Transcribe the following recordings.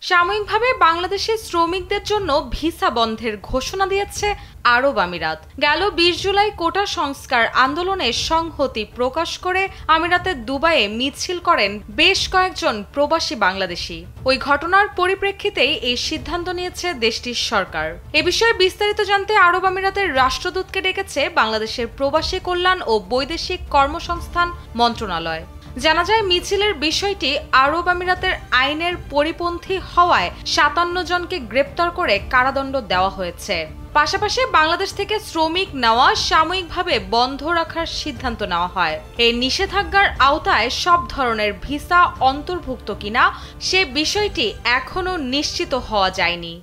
সাময়িকভাবে বাংলাদেশের শ্রমিকদের জন্য ভিসা বন্ধের ঘোষণা দিয়েছে আরব আমিরাত। গেল 20 জুলাই কোটা সংস্কার আন্দোলনে সংহতি প্রকাশ করে আমিরাতের দুবাইয়ে মিছিল করেন বেশ কয়েকজন প্রবাসী বাংলাদেশি। ওই ঘটনার পরিপ্রেক্ষিতেই এই সিদ্ধান্ত নিয়েছে দেশটির সরকার। এ বিষয়ে বিস্তারিত জানতে আরব আমিরাতের রাষ্ট্রদূতকে ডেকেছে বাংলাদেশের প্রবাসী কল্যাণ ও বৈদেশিক কর্মসংস্থান মন্ত্রণালয়। জানা যায়, মিছিলের বিষয়টি আরব আমিরাতের আইনের পরিপন্থী হওয়ায় 57 জনকে গ্রেপ্তার করে কারাদণ্ড দেওয়া হয়েছে। পাশাপাশি বাংলাদেশ থেকে শ্রমিক নেওয়া সাময়িকভাবে বন্ধ রাখার সিদ্ধান্ত নেওয়া হয়। এই নিষেধাজ্ঞার আওতায় সব ধরনের ভিসা অন্তর্ভুক্ত কিনা সে বিষয়টি এখনো নিশ্চিত হওয়া যায়নি।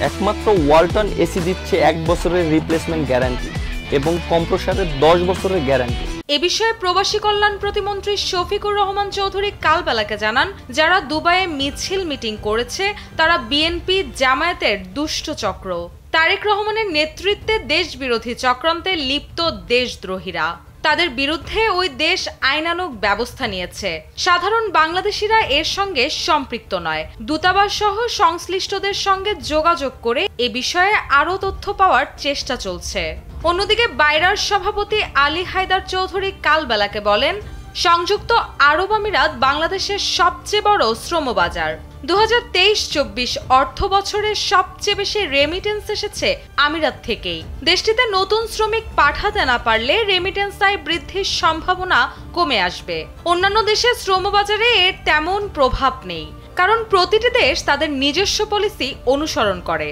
একমাত্র ওয়ালটন এসি দিচ্ছে 1 বছরের রিপ্লেসমেন্ট গ্যারান্টি এবং কম্প্রেসরের 10 বছরের গ্যারান্টি। এ বিষয়ে প্রবাসী কল্যাণ প্রতিমন্ত্রী শফিকুর রহমান চৌধুরী কালবেলাকে জানান, যারা দুবাইয়ে মিছিল মিটিং করেছে তারা বিএনপি জামায়াতের দুষ্ট চক্র। তারেক রহমানের নেতৃত্বে দেশবিরোধী চক্রান্তে লিপ্ত দেশদ্রোহীরা। তাদের বিরুদ্ধে ওই দেশ আইনানুগ ব্যবস্থা নিয়েছে। সাধারণ বাংলাদেশিরা এর সঙ্গে সম্পৃক্ত নয়। দূতাবাস সহ সংশ্লিষ্টদের সঙ্গে যোগাযোগ করে এ বিষয়ে আরও তথ্য পাওয়ার চেষ্টা চলছে। অন্যদিকে বাইরার সভাপতি আলী হায়দার চৌধুরী কালবেলাকে বলেন, সংযুক্ত আরব আমিরাত বাংলাদেশের সবচেয়ে বড় শ্রমবাজার। 2023-24 অর্থ বছরে সবচেয়ে বেশি রেমিটেন্স এসেছে আমিরাত থেকেই। দেশটিতে নতুন শ্রমিক পাঠাতে না পারলে রেমিটেন্স আয় বৃদ্ধির সম্ভাবনা কমে আসবে। অন্যান্য দেশের শ্রমবাজারে এর তেমন প্রভাব নেই, কারণ প্রতিটি দেশ তাদের নিজস্ব পলিসি অনুসরণ করে।